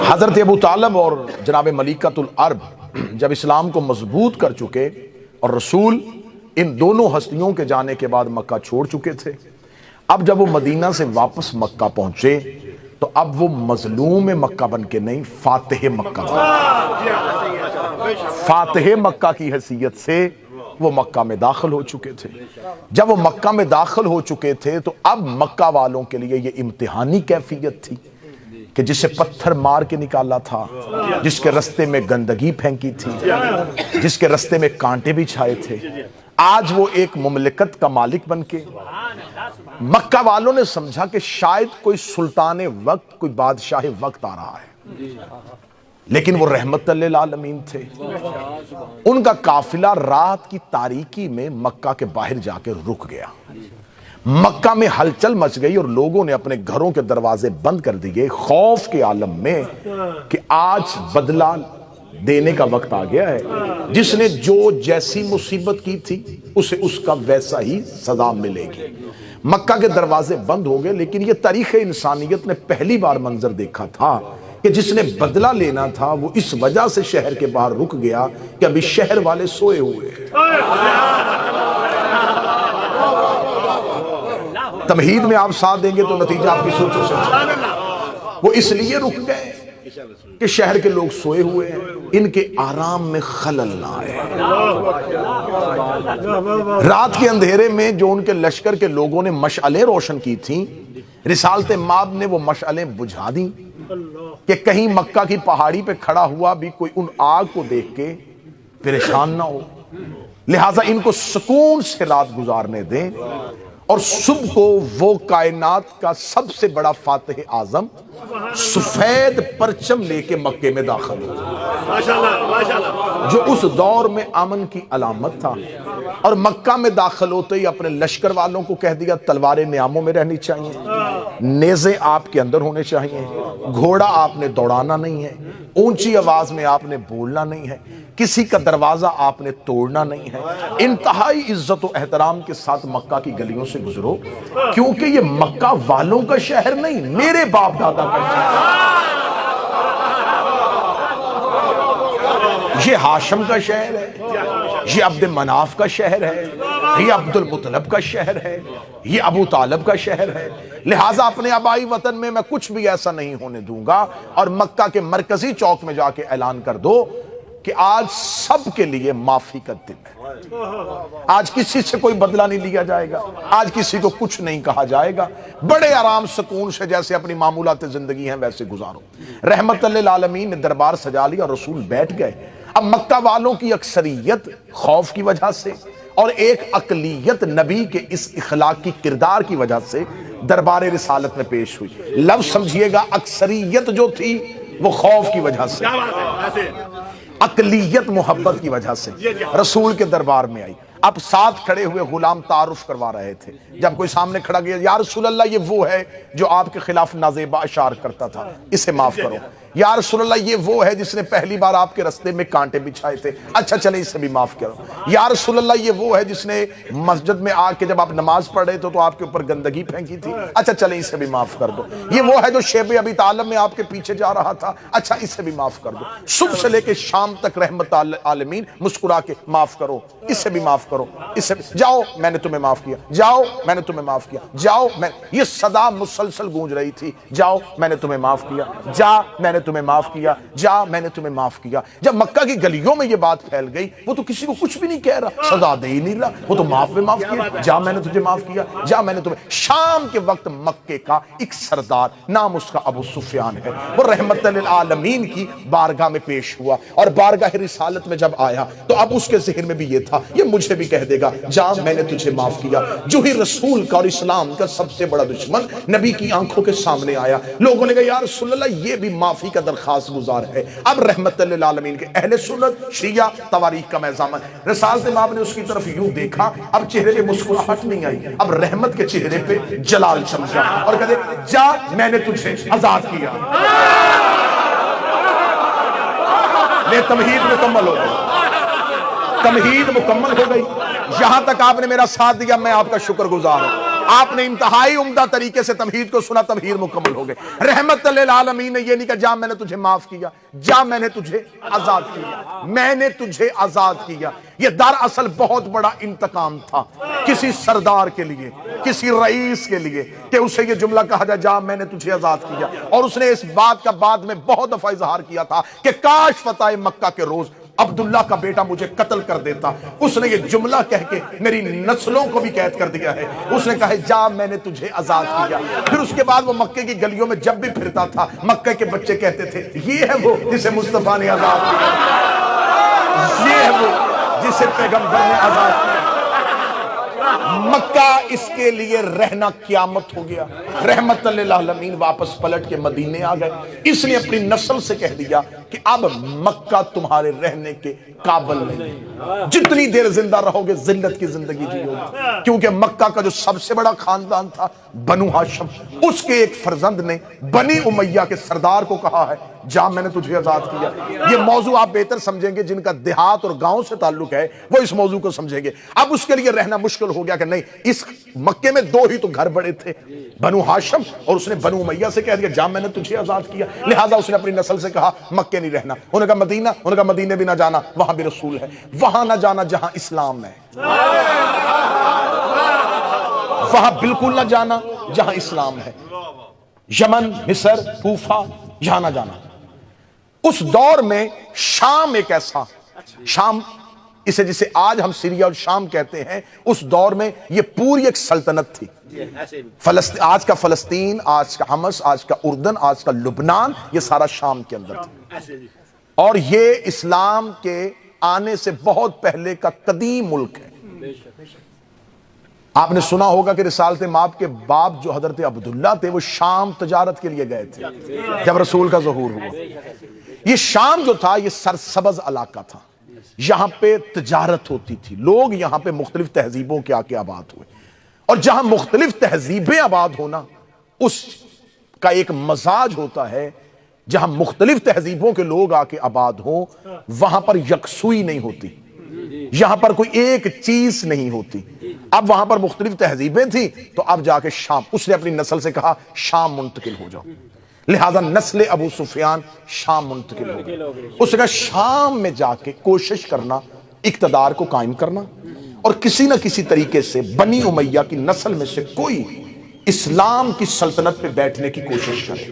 حضرت ابو طالب اور جناب ملیکۃ العرب جب اسلام کو مضبوط کر چکے اور رسول ان دونوں ہستیوں کے جانے کے بعد مکہ چھوڑ چکے تھے، اب جب وہ مدینہ سے واپس مکہ پہنچے تو اب وہ مظلوم مکہ بن کے نہیں، فاتح مکہ فاتح مکہ کی حیثیت سے وہ مکہ میں داخل ہو چکے تھے۔ جب وہ مکہ میں داخل ہو چکے تھے تو اب مکہ والوں کے لیے یہ امتحانی کیفیت تھی کہ جسے پتھر مار کے نکالا تھا، جس کے رستے میں گندگی پھینکی تھی، جس کے رستے میں کانٹے بھی چھائے تھے، آج وہ ایک مملکت کا مالک بن کے مکہ والوں نے سمجھا کہ شاید کوئی سلطان وقت، کوئی بادشاہ وقت آ رہا ہے، لیکن وہ رحمت للعالمین تھے۔ ان کا قافلہ رات کی تاریکی میں مکہ کے باہر جا کے رک گیا۔ مکہ میں ہلچل مچ گئی اور لوگوں نے اپنے گھروں کے دروازے بند کر دیے، خوف کے عالم میں کہ آج بدلہ دینے کا وقت آ گیا ہے، جس نے جو جیسی مصیبت کی تھی اسے اس کا ویسا ہی سزا ملے گی۔ مکہ کے دروازے بند ہو گئے، لیکن یہ تاریخ انسانیت نے پہلی بار منظر دیکھا تھا کہ جس نے بدلہ لینا تھا وہ اس وجہ سے شہر کے باہر رک گیا کہ ابھی شہر والے سوئے ہوئے ہیں۔ تمہید میں آپ ساتھ دیں گے تو نتیجہ آپ کی سوچوں سے وہ اس لیے رک گئے کہ شہر کے لوگ سوئے ہوئے ہیں، ان کے آرام میں خلل نہ آئے۔ رات کے اندھیرے میں جو ان کے لشکر کے لوگوں نے مشعلیں روشن کی تھیں، رسالت ماب نے وہ مشعلیں بجھا دیں کہ کہیں مکہ کی پہاڑی پہ کھڑا ہوا بھی کوئی ان آگ کو دیکھ کے پریشان نہ ہو، لہٰذا ان کو سکون سے رات گزارنے دیں اور صبح کو وہ کائنات کا سب سے بڑا فاتح اعظم سفید پرچم لے کے مکے میں داخل ہو، جو اس دور میں امن کی علامت تھا۔ اور مکہ میں داخل ہوتے ہی اپنے لشکر والوں کو کہہ دیا تلواریں نیاموں میں رہنی چاہیے، نیزے آپ کے اندر ہونے چاہیے، گھوڑا آپ نے دوڑانا نہیں ہے، اونچی آواز میں آپ نے بولنا نہیں ہے، کسی کا دروازہ آپ نے توڑنا نہیں ہے، انتہائی عزت و احترام کے ساتھ مکہ کی گلیوں سے گزرو، کیونکہ یہ مکہ والوں کا شہر نہیں، میرے باپ دادا کا شہر، یہ ہاشم کا شہر ہے، یہ عبد مناف کا شہر ہے، یہ عبد المطلب کا شہر ہے، یہ ابو طالب کا شہر ہے، لہٰذا اپنے آبائی وطن میں کچھ بھی ایسا نہیں ہونے دوں گا۔ اور مکہ کے مرکزی چوک میں جا کے اعلان کر دو کہ آج سب کے لیے معافی کا دن ہے، آج کسی سے کوئی بدلہ نہیں لیا جائے گا، آج کسی کو کچھ نہیں کہا جائے گا، بڑے آرام سکون سے جیسے اپنی معمولات زندگی ہیں ویسے گزارو۔ رحمت للعالمین نے دربار سجا لیا اور رسول بیٹھ گئے۔ اب مکہ والوں کی اکثریت خوف کی وجہ سے اور ایک اقلیت نبی کے اس اخلاق کی کردار کی وجہ سے دربار رسالت میں پیش ہوئی۔ لفظ سمجھیے گا، اکثریت جو تھی وہ خوف کی وجہ سے، اقلیت محبت کی وجہ سے رسول کے دربار میں آئی۔ اب ساتھ کھڑے ہوئے غلام تعارف کروا رہے تھے، جب کوئی سامنے کھڑا گیا، یا رسول اللہ یہ وہ ہے جو آپ کے خلاف نازیبہ اشعار کرتا تھا، اسے معاف کرو۔ یا رسول اللہ یہ وہ ہے جس نے پہلی بار آپ کے رستے میں کانٹے بچھائے تھے، اچھا چلے اسے بھی معاف کرو۔ یا رسول اللہ یہ وہ ہے جس نے مسجد میں آ کے جب آپ نماز پڑھ رہے تھے تو آپ کے اوپر گندگی پھینکی تھی، اچھا چلے اسے بھی معاف کر دو۔ یہ وہ ہے جو شیب ابی طالب میں آپ کے پیچھے جا رہا تھا، اچھا اسے بھی معاف کر دو۔ صبح سے لے کے شام تک رحمت عالمین مسکرا کے معاف کرو، اسے بھی معاف کرو، اسے بھی، جاؤ میں نے تمہیں معاف کیا، جاؤ میں نے تمہیں معاف کیا، جاؤ میں، یہ صدا مسلسل گونج رہی تھی، جاؤ میں نے تمہیں معاف کیا، جا میں نے تمہیں معاف کیا، جا میں نے تمہیں معاف کیا۔ جب مکہ کی گلیوں میں یہ بات پھیل گئی، وہ تو کسی کو کچھ بھی نہیں کہہ رہا، سزا دے ہی نہیں رہا، وہ تو معاف میں معاف کیا، جا میں نے تجھے معاف کیا، جا میں نے تمہیں۔ شام کے وقت مکے کا ایک سردار، نام اس کا ابو سفیان ہے، وہ رحمت للعالمین کی بارگاہ میں پیش ہوا، اور بارگاہ رسالت میں جب آیا تو اب اس کے ذہن میں بھی یہ تھا یہ مجھے بھی کہہ دے گا جا میں نے تجھے معاف کیا۔ جو ہی رسول کا اور اسلام کا سب سے بڑا دشمن نبی کی آنکھوں کے سامنے آیا، لوگوں نے کہا یا رسول اللہ یہ بھی معافی کا درخواست گزار ہے۔ اب رحمت للعالمین کے اہل سنت شیعہ تواریخ کا میزان، رسالت مآب نے اس کی طرف یوں دیکھا، اب چہرے پہ مسکراہٹ نہیں آئی، اب رحمت کے چہرے پہ جلال چمکا اور کہتے جا میں نے تجھے آزاد کیا۔ لے تمہید مکمل ہو گئی، تمہید مکمل ہو گئی۔ یہاں تک آپ نے میرا ساتھ دیا، میں آپ کا شکر گزار ہوں۔ آپ نے انتہائی عمدہ طریقے سے تمہید کو سنا، تمہید مکمل ہو گئے۔ رحمت للعالمین نے یہ نہیں کہا جا میں نے تجھے معاف کیا، جا میں نے تجھے آزاد کیا، میں نے تجھے آزاد کیا۔ یہ دراصل بہت بڑا انتقام تھا کسی سردار کے لیے، کسی رئیس کے لیے، کہ اسے یہ جملہ کہا جائے جا میں نے تجھے آزاد کیا۔ اور اس نے اس بات کا بعد میں بہت دفعہ اظہار کیا تھا کہ کاش فتح مکہ کے روز عبداللہ کا بیٹا مجھے قتل کر دیتا۔ اس نے یہ جملہ کہہ کے میری نسلوں کو بھی قید کر دیا ہے۔ اس نے کہا جا میں نے تجھے آزاد کیا۔ پھر اس کے بعد وہ مکے کی گلیوں میں جب بھی پھرتا تھا، مکے کے بچے کہتے تھے یہ ہے وہ جسے مصطفیٰ نے آزاد کیا، یہ ہے وہ جسے پیغمبر نے آزاد کیا۔ مکہ اس کے لیے رہنا قیامت ہو گیا۔ رحمت للعالمین واپس پلٹ کے مدینے آ گئے۔ اس نے اپنی نسل سے کہہ دیا کہ اب مکہ تمہارے رہنے کے قابل نہیں، جتنی دیر زندہ رہو گے ذلت کی زندگی جیو گے۔ کیونکہ مکہ کا جو سب سے بڑا خاندان تھا بنو ہاشم، اس کے ایک فرزند نے بنی امیہ کے سردار کو کہا ہے جا میں نے تجھے آزاد کیا۔ یہ موضوع آپ بہتر سمجھیں گے، جن کا دیہات اور گاؤں سے تعلق ہے وہ اس موضوع کو سمجھیں گے۔ اب اس کے لیے رہنا مشکل ہو گیا کہ نہیں، اس مکے میں دو ہی تو گھر بڑے تھے، بنو ہاشم، اور اس نے بنو امیہ سے کہہ دیا جا میں نے تجھے آزاد کیا۔ لہذا اس نے اپنی نسل سے کہا مکے نہیں رہنا۔ انہوں نے کہا مدینہ، انہوں نے کہا مدینے بھی نہ جانا، وہاں بھی رسول ہے، وہاں نہ جانا جہاں اسلام ہے، وہاں بالکل نہ جانا جہاں اسلام ہے۔ یمن، مصر، کوفہ، یہاں نہ جانا۔ اس دور میں شام ایک ایسا، شام اسے جسے آج ہم سیریا اور شام کہتے ہیں، اس دور میں یہ پوری ایک سلطنت تھی۔ آج کا فلسطین، آج کا حمص، آج کا اردن، آج کا لبنان، یہ سارا شام کے اندر تھا۔ اور یہ اسلام کے آنے سے بہت پہلے کا قدیم ملک ہے۔ آپ نے سنا ہوگا کہ رسالت مآب کے باپ جو حضرت عبداللہ تھے وہ شام تجارت کے لیے گئے تھے جب رسول کا ظہور ہوا۔ یہ شام جو تھا یہ سرسبز علاقہ تھا، یہاں پہ تجارت ہوتی تھی، لوگ یہاں پہ مختلف تہذیبوں کے آ کے آباد ہوئے، اور جہاں مختلف تہذیبیں آباد ہونا اس کا ایک مزاج ہوتا ہے، جہاں مختلف تہذیبوں کے لوگ آ کے آباد ہوں وہاں پر یکسوئی نہیں ہوتی، یہاں پر کوئی ایک چیز نہیں ہوتی۔ اب وہاں پر مختلف تہذیبیں تھیں تو اب جا کے شام، اس نے اپنی نسل سے کہا شام منتقل ہو جاؤ، لہذا نسل ابو سفیان شام منتقل ہو گئی۔ اس نے کہا شام میں جا کے کوشش کرنا اقتدار کو قائم کرنا، اور کسی نہ کسی طریقے سے بنی امیہ کی نسل میں سے کوئی اسلام کی سلطنت پہ بیٹھنے کی کوشش کرے۔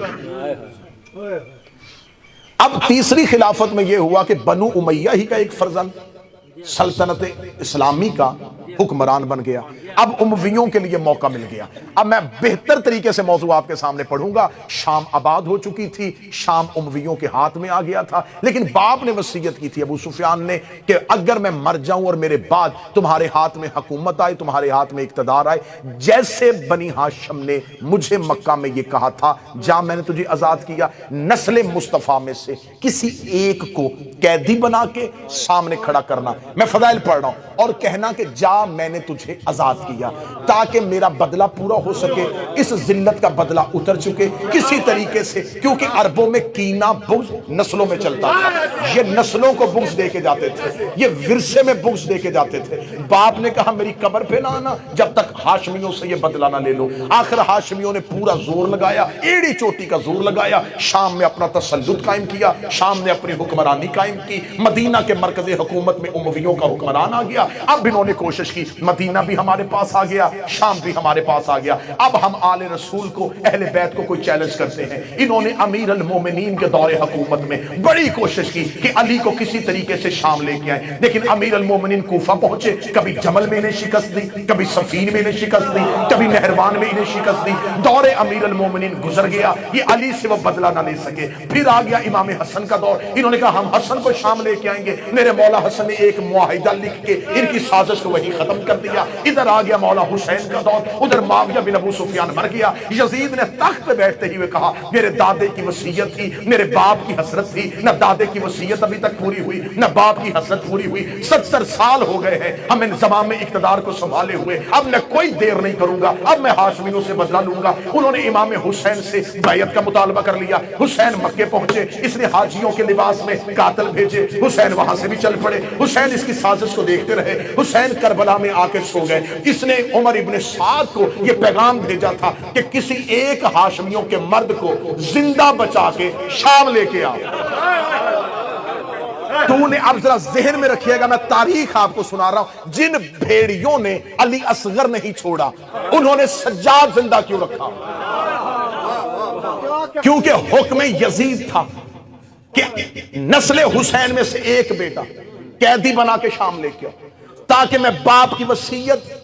اب تیسری خلافت میں یہ ہوا کہ بنو امیہ ہی کا ایک فرزند سلطنت اسلامی کا حکمران بن گیا۔ اب امویوں کے لیے موقع مل گیا۔ اب میں بہتر طریقے سے موضوع آپ کے سامنے پڑھوں گا۔ شام آباد ہو چکی تھی، شام امویوں کے ہاتھ میں آ گیا تھا، لیکن باپ نے وصیت کی تھی ابو سفیان نے کہ اگر میں مر جاؤں اور میرے بعد تمہارے ہاتھ میں حکومت آئے، تمہارے ہاتھ میں اقتدار آئے، جیسے بنی ہاشم نے مجھے مکہ میں یہ کہا تھا جا میں نے تجھے آزاد کیا، نسل مصطفیٰ میں سے کسی ایک کو قیدی بنا کے سامنے کھڑا کرنا، میں فضائل پڑھ رہا ہوں، اور کہنا کہ جا میں نے تجھے آزاد کیا، تاکہ میرا بدلہ پورا ہو سکے، اس ذلت کا بدلہ اتر چکے کسی طریقے سے، کیونکہ عربوں میں کینہ بغض نسلوں میں چلتا تھا، یہ نسلوں کو بغض دے کے جاتے تھے، یہ ورثے میں بغض دے کے جاتے تھے۔ باپ نے کہا میری قبر پہ نہ آنا جب تک ہاشمیوں سے یہ بدلہ نہ لے لو۔ آخر ہاشمیوں نے پورا زور لگایا، ایڑی چوٹی کا زور لگایا، شام میں اپنا تسلط قائم کیا، شام نے اپنی حکمرانی قائم کی، مدینہ کے مرکز حکومت میں امویوں کا حکمران آ گیا۔ اب انہوں نے کوشش کی مدینہ بھی ہمارے پاس آ گیا، شام بھی ہمارے پاس آ گیا، اب ہم آل رسول کو، اہل بیت کو کوئی چیلنج کرتے ہیں۔ انہوں نے امیر المومنین کے دور حکومت میں بڑی کوشش کی کہ علی کو کسی طریقے سے شام لے کے آئیں، لیکن امیر المومنین کوفہ پہنچے، کبھی جمل میں انہیں شکست دی، کبھی صفین میں انہیں شکست دی، کبھی نہروان میں انہیں شکست دی۔ دور امیر المومنین گزر گیا، یہ علی سے وہ بدلہ نہ لے سکے۔ پھر آ گیا امام حسن کا دور، انہوں نے کہا ہم حسن کو شام لے کے آئیں گے۔ میرے مولا حسن نے ایک معاہدہ لکھ کے ان کی سازش کو وہی ختم کر دیا۔ ادھر آ گیا مولا حسین کا دور، ادھر معاویہ بن ابو سفیان مر گیا۔ یزید نے تخت پہ بیٹھتے ہی کہا میرے دادے کی وصیت تھی، میرے باپ کی حسرت تھی، نہ دادے کی وصیت ابھی تک پوری ہوئی نہ باپ کی حسرت پوری ہوئی، 70 سال ہو گئے ہیں ہمیں زمام اقتدار کو سنبھالے ہوئے، اب میں کوئی دیر نہیں کروں گا، اب میں ہاشمیوں سے بدلہ لوں گا۔ انہوں نے امام حسین سے بیعت کا مطالبہ کر لیا۔ حسین مکے پہنچے، اس نے حاجیوں کے لباس میں قاتل بھیجے، حسین وہاں سے بھی چل پڑے۔ حسین اس کی سازش کو دیکھتے رہے، رہے، حسین کربلا میں آ کے سو گئے۔ اس نے عمر ابن سعد کو یہ پیغام بھیجا تھا کہ کسی ایک ہاشمیوں کے مرد کو زندہ بچا کے شام لے کے آ۔ تو نے اب ذرا ذہن میں رکھیے گا، میں تاریخ آپ کو سنا رہا ہوں، جن بھیڑیوں نے علی اصغر نہیں چھوڑا انہوں نے سجاد زندہ کیوں رکھا؟ کیونکہ حکم یزید تھا کہ نسل حسین میں سے ایک بیٹا قیدی بنا کے شام لے کے آؤ، تاکہ میں باپ کی وصیت،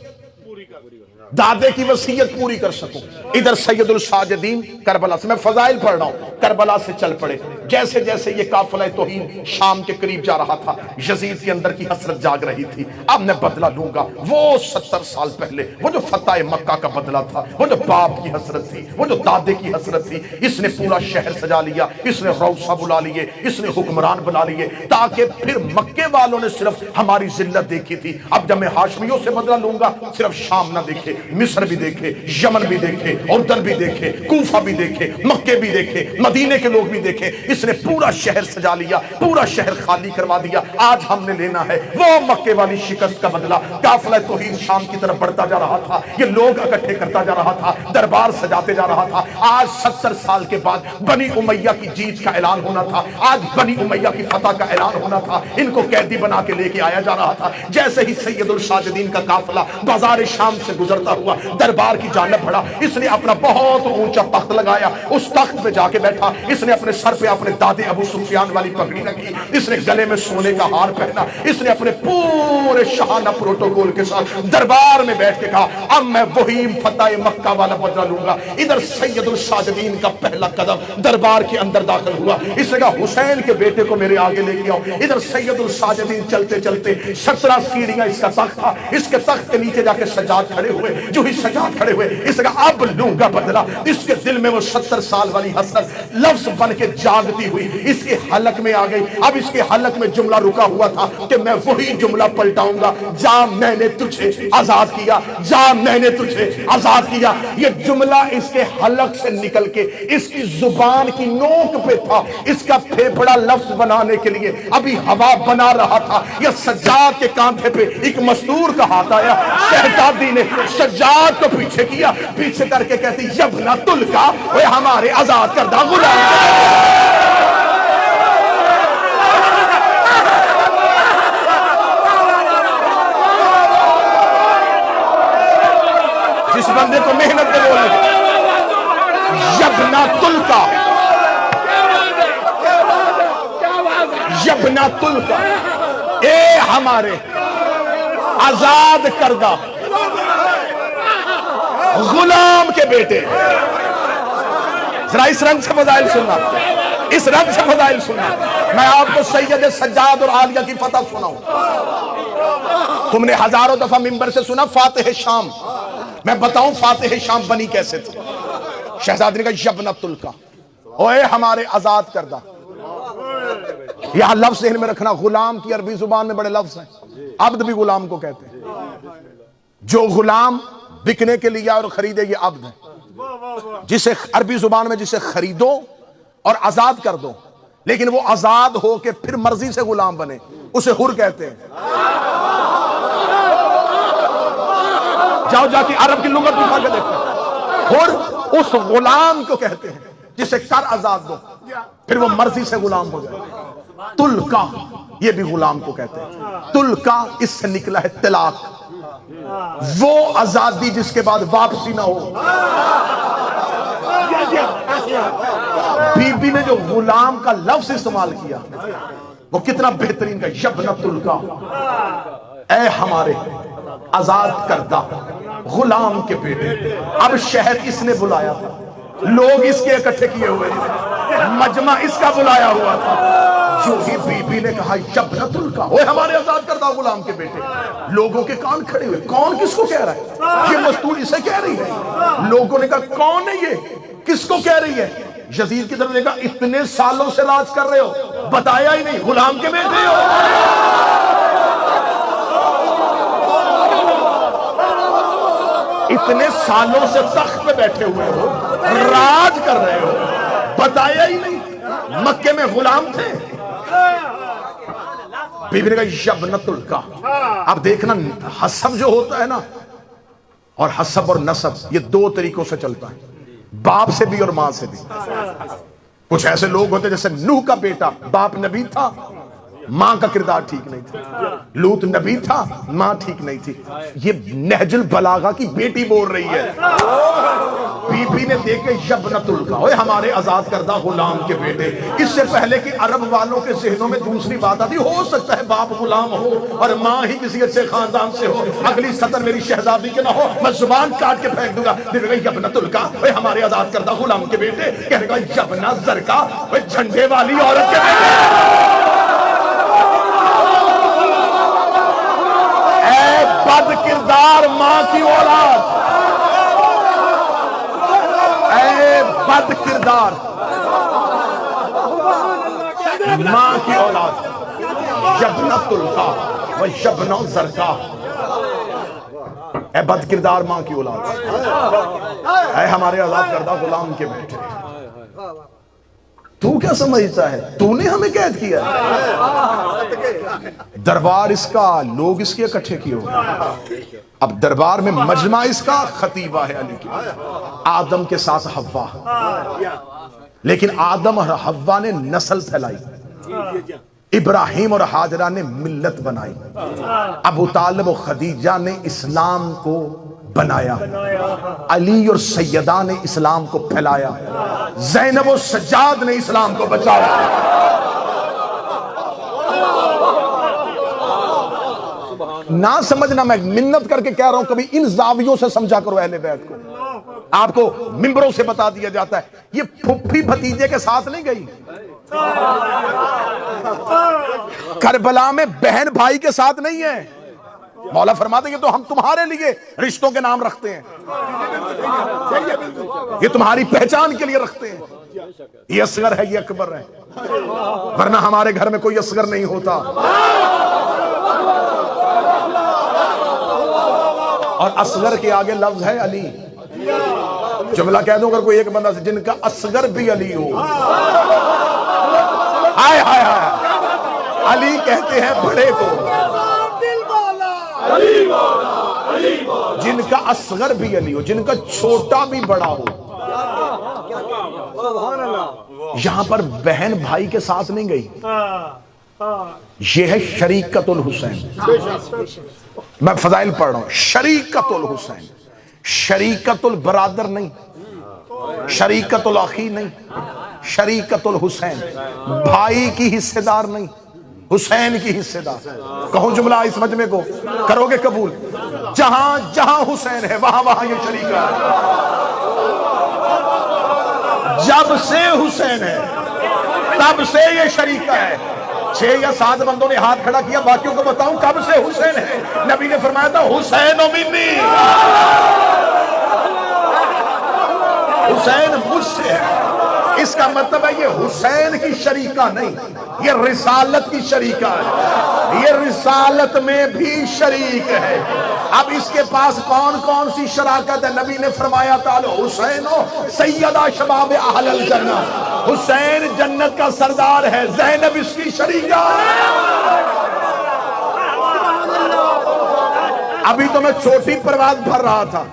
دادے کی وصیت پوری کر سکوں۔ ادھر سید الساجدین کربلا سے، میں فضائل پڑھ رہا ہوں، کربلا سے چل پڑے۔ جیسے جیسے یہ قافلہ توحید شام کے قریب جا رہا تھا، یزید کے اندر کی حسرت جاگ رہی تھی، اب میں بدلہ لوں گا۔ وہ 70 سال پہلے وہ جو فتح مکہ کا بدلہ تھا، وہ جو باپ کی حسرت تھی، وہ جو دادے کی حسرت تھی، اس نے پورا شہر سجا لیا، اس نے روسہ بلا لیے، اس نے حکمران بنا لیے، تاکہ پھر مکے والوں نے صرف ہماری ذلت دیکھی تھی، اب جب میں ہاشمیوں سے بدلہ لوں گا صرف شام نہ دیکھے، مصر بھی دیکھے، یمن بھی دیکھے، اردن بھی دیکھے، کوفہ بھی دیکھے، مکے بھی دیکھے، مدینے کے لوگ بھی دیکھے۔ اس نے پورا شہر سجا لیا، پورا شہر خالی کروا دیا۔ آج ہم نے لینا ہے وہ مکے والی شکست کا بدلہ۔ قافلہ توحید شام کی طرف بڑھتا جا رہا تھا، یہ لوگ اکٹھے کرتا جا رہا تھا، دربار سجاتے جا رہا تھا۔ آج 70 سال کے بعد بنی امیہ کی جیت کا اعلان ہونا تھا، آج بنی امیہ کی فتح کا اعلان ہونا تھا۔ ان کو قیدی بنا کے لے کے آیا جا رہا تھا۔ جیسے ہی سید الساجدین کا قافلہ بازار شام سے گزرتا ہوا دربار کی جانب بڑھا، اس نے اپنا بہت اونچا تخت لگایا، اس تخت پہ جا کے بیٹھا، اس نے اپنے سر پہ اپنے دادے ابو سفیان والی پگڑی رکھی، اس نے گلے میں سونے کا ہار پہنا، اس نے اپنے پورے شاہانہ پروٹوکول کے ساتھ دربار میں بیٹھ کے کہا اب میں وہی فتح مکہ والا بدلہ لوں گا۔ ادھر سید الساجدین کا پہلا قدم دربار کے اندر داخل ہوا، اس نے کہا حسین کے بیٹے کو میرے آگے لے کے آؤ۔ ادھر سید الساجدین چلتے چلتے 17 سیڑھیاں اس کا تخت تھا، اس کے تخت کے نیچے جا کے سجاد کھڑے ہوئے، جو ہی سجاد کھڑے ہوئے اس نے کہا اب لوں گا بدلہ۔ اس کے دل میں وہ 70 سال والی حسرت لفظ بن کے جاگتی ہوئی اس کے حلق میں آ گئی۔ اب اس کے حلق میں جملہ رکا ہوا تھا کہ میں وہی جملہ پلٹاؤں گا، جا میں نے تجھے آزاد کیا، جا میں نے تجھے آزاد کیا۔ یہ جملہ اس کے حلق سے نکل کے اس کی زبان کی نوک پہ تھا، اس کا پھیپھڑا لفظ بنانے کے لیے ابھی ہوا بنا رہا تھا۔ یہ سجاد کے کاندھے پہ ایک مستور کا ہاتھ آیا، شہزادی نے سجاد کو پیچھے کیا، پیچھے کر کے کہتی یبنا تلکا، وہ ہمارے آزاد کردہ غلام۔ جس بندے کو محنت میں بولے یبنا تلکا، یبنا تلکا، اے ہمارے آزاد کردہ غلام کے بیٹے۔ ذرا اس رنگ سے فضائل سننا، اس رنگ سے فضائل سننا۔ میں آپ کو سید سجاد اور عالیہ کی فتح سناؤں۔ تم نے ہزاروں دفعہ ممبر سے سنا فاتح شام، میں بتاؤں فاتح شام بنی کیسے تھے۔ شہزادی نے کہا یبنۃ الکا، اوے ہمارے آزاد کردہ۔ یہاں لفظ ذہن میں رکھنا، غلام کی عربی زبان میں بڑے لفظ ہیں، عبد بھی غلام کو کہتے ہیں۔ جو غلام بکنے کے لیے اور خریدے یہ عبد ہے، جسے عربی زبان میں جسے خریدو اور آزاد کر دو، لیکن وہ آزاد ہو کے پھر مرضی سے غلام بنے، اسے حر کہتے ہیں۔ جاؤ جا کے عرب کی لغت اٹھا کے دیکھو، حر اس غلام کو کہتے ہیں جسے کر آزاد دو پھر وہ مرضی سے غلام ہو جائے۔ تلکا یہ بھی غلام کو کہتے ہیں۔ تلکا اس سے نکلا ہے طلاق، وہ آزادی جس کے بعد واپسی نہ ہو۔ بی بی نے جو غلام کا لفظ استعمال کیا وہ کتنا بہترین کا، یبنۃ الکا، اے ہمارے آزاد کردہ غلام کے بیٹے۔ اب شہر اس نے بلایا تھا، لوگ اس کے اکٹھے کیے ہوئے تھے، مجمع اس کا بلایا ہوا تھا۔ جو ہی بی بی نے کہا یبنۃ الکا، اوے ہمارے آزاد کردہ غلام کے بیٹے، لوگوں کے کان کھڑے ہوئے، کون کس کو کہہ رہا ہے؟ یہ مستور اسے کہہ رہی ہے۔ لوگوں نے کہا کون ہے یہ، کس کو کہہ رہی ہے؟ یزید کی طرف نے کہا اتنے سالوں سے راج کر رہے ہو، بتایا ہی نہیں، غلام کے بیٹے ہو۔ اتنے سالوں سے تخت پہ بیٹھے ہوئے ہو، راج کر رہے ہو، بتایا ہی نہیں، مکے میں غلام تھے۔ بی بی نے کہا یبنۃ الکا، اب دیکھنا حسب جو ہوتا ہے نا، اور حسب اور نسب یہ دو طریقوں سے چلتا ہے، باپ سے بھی اور ماں سے بھی۔ کچھ ایسے لوگ ہوتے جیسے نوح کا بیٹا، باپ نبی تھا، ماں کا کردار ٹھیک نہیں تھا، لوط نبی تھا، ماں ٹھیک نہیں تھی۔ یہ نہج البلاغہ کی بیٹی بول رہی ہے، بی بی نے دیکھے یبنت القا، اوے ہمارے آزاد کردہ غلام کے بیٹے۔ اس سے پہلے کہ عرب والوں کے ذہنوں میں دوسری بات آتی، ہو سکتا ہے باپ غلام ہو اور ماں ہی کسی اچھے خاندان سے ہو، اگلی سطر میری شہزادی کے نہ ہو، میں زبان کاٹ کے پھینک دوں گا۔ دیکھے گا یبنت القا، اوے ہمارے آزاد کردہ غلام کے بیٹے، کہے گا یبنہ زرقا، اوے جھنڈے والی عورت کے بیٹے۔ اے بد کردار ماں کی اولاد، اے بد کردار ماں کی اولاد، یبنۃ القا و یبنہ زرقا، اے بد کردار ماں کی اولاد، اے ہمارے آزاد کردہ غلام کے بیٹے۔ تو کیا سمجھتا ہے تو نے ہمیں قید کیا ہے؟ دربار اس کا، لوگ اس کے اکٹھے کیے ہوئے۔ اب دربار میں مجمع اس کا خطیبہ ہے علی کی، آدم کے ساتھ حوا، لیکن آدم اور حوا نے نسل پھیلائی، ابراہیم اور حاجرہ نے ملت بنائی، ابو طالب و خدیجہ نے اسلام کو بنایا، علی اور سیدہ نے اسلام کو پھیلایا، زینب و سجاد نے اسلام کو بچایا۔ نہ سمجھنا، میں منت کر کے کہہ رہا ہوں، کبھی ان زاویوں سے سمجھا کرو اہل بیت کو۔ آپ کو ممبروں سے بتا دیا جاتا ہے یہ پھپھی بھتیجے کے ساتھ نہیں گئی، کربلا میں بہن بھائی کے ساتھ نہیں ہے۔ مولا فرماتے ہیں کہ تو ہم تمہارے لیے رشتوں کے نام رکھتے ہیں، یہ تمہاری پہچان کے لیے رکھتے ہیں، یہ اصغر ہے، یہ اکبر ہے، ورنہ ہمارے گھر میں کوئی اصغر نہیں ہوتا۔ اور اصغر کے آگے لفظ ہے علی۔ جملہ کہہ دوں اگر کوئی ایک بندہ سے جن کا اصغر بھی علی ہو، ہائے ہائے ہائے، علی کہتے ہیں بڑے کو، جن کا اصغر بھی علی ہو، جن کا چھوٹا بھی بڑا ہو۔ یہاں پر بہن بھائی کے ساتھ نہیں گئی، یہ ہے شریکت الحسین۔ میں فضائل پڑھ رہا ہوں، شریکت الحسین، شریکت البرادر نہیں، شریکت الاخی نہیں، شریکت الحسین، بھائی کی حصے دار نہیں، حسین کی حصے دار۔ کہوں جملہ اس مجمع کو کرو گے قبول؟ جہاں جہاں حسین ہے وہاں وہاں یہ شریک ہے۔ جب سے حسین ہے تب سے یہ شریک ہے۔ 6 یا 7 بندوں نے ہاتھ کھڑا کیا، باقیوں کو بتاؤں کب سے حسین ہے؟ نبی نے فرمایا تھا حسین و منی، حسین مجھ سے ہے۔ اس کا مطلب ہے یہ حسین کی شریکہ نہیں، یہ رسالت کی شریکہ ہے، یہ رسالت میں بھی شریک ہے۔ اب اس کے پاس کون کون سی شراکت ہے؟ نبی نے فرمایا تھا حسین سیدہ شباب اہل الجنہ، حسین جنت کا سردار ہے، زینب اس کی شریکہ ہے۔ ابھی تو میں چھوٹی پرواز بھر رہا تھا،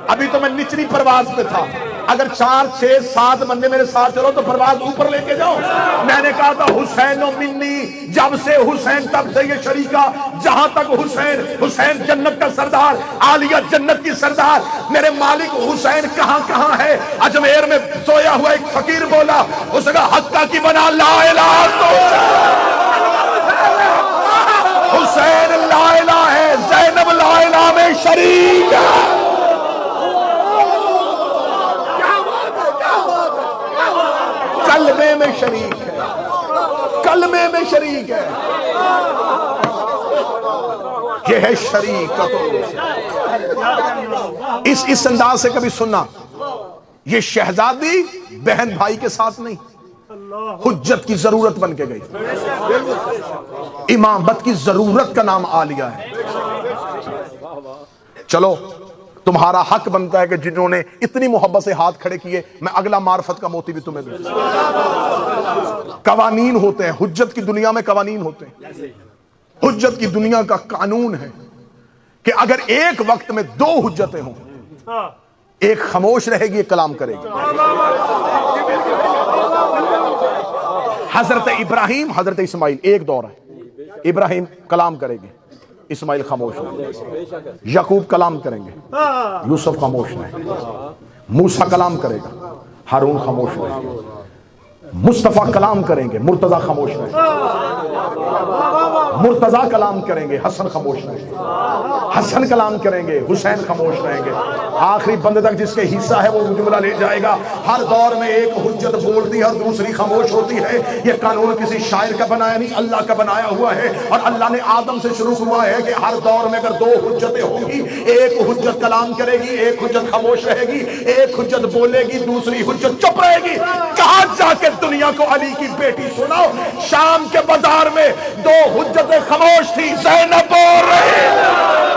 ابھی تو میں نچلی پرواز پہ تھا، اگر 4 6 7 بندے میرے ساتھ چلو تو پرواز اوپر لے کے جاؤ۔ میں نے کہا تھا حسین و منی، جب سے حسین تب سے یہ شریکہ، جہاں تک حسین، حسین جنت کا سردار، عالیہ جنت کی سردار۔ میرے مالک حسین کہاں کہاں ہے؟ اجمیر میں سویا ہوا ایک فقیر بولا، اس نے کہا حقہ کی بنا لا الہ حسین لا الہ ہے، زینب لا الہ میں شریک ہے۔ کلمے میں شریک ہے، کلمے میں شریک ہے، یہ ہے شریکت۔ اس انداز سے کبھی سننا، یہ شہزادی بہن بھائی کے ساتھ نہیں، حجت کی ضرورت بن کے گئی، امامت کی ضرورت کا نام عالیہ ہے۔ چلو تمہارا حق بنتا ہے کہ جنہوں نے اتنی محبت سے ہاتھ کھڑے کیے، میں اگلا معرفت کا موتی بھی تمہیں دوں۔ قوانین ہوتے ہیں، حجت کی دنیا میں قوانین ہوتے ہیں، حجت کی دنیا کا قانون ہے کہ اگر ایک وقت میں دو حجتیں ہوں، ایک خاموش رہے گی ایک کلام کرے گی. حضرت ابراہیم حضرت اسماعیل ایک دور ہے، ابراہیم کلام کرے گے، اسماعیل خاموش رہے گا. یعقوب کلام کریں گے، یوسف خاموش رہے گا. موسیٰ کلام کرے گا، ہارون خاموش رہے گا. مصطفیٰ کلام کریں گے، مرتضیٰ خاموش رہیں گے. مرتضیٰ کلام کریں گے، حسن خاموش رہیں گے. حسن کلام کریں گے، حسین خاموش رہیں گے. آخری بندے تک جس کے حصہ ہے وہ جملہ لے جائے گا. ہر دور میں ایک حجت بولتی ہے اور دوسری خاموش ہوتی ہے. یہ قانون کسی شاعر کا بنایا نہیں، اللہ کا بنایا ہوا ہے. اور اللہ نے آدم سے شروع ہوا ہے کہ ہر دور میں اگر دو حجتیں ہوں گی، ایک حجت کلام کرے گی، ایک حجت خاموش رہے گی. ایک حجت بولے گی، دوسری حجت چپ رہے گی. کہاں جا کے دنیا کو علی کی بیٹی سناؤ؟ شام کے بازار میں دو حجتیں خاموش تھی، زینب بول رہی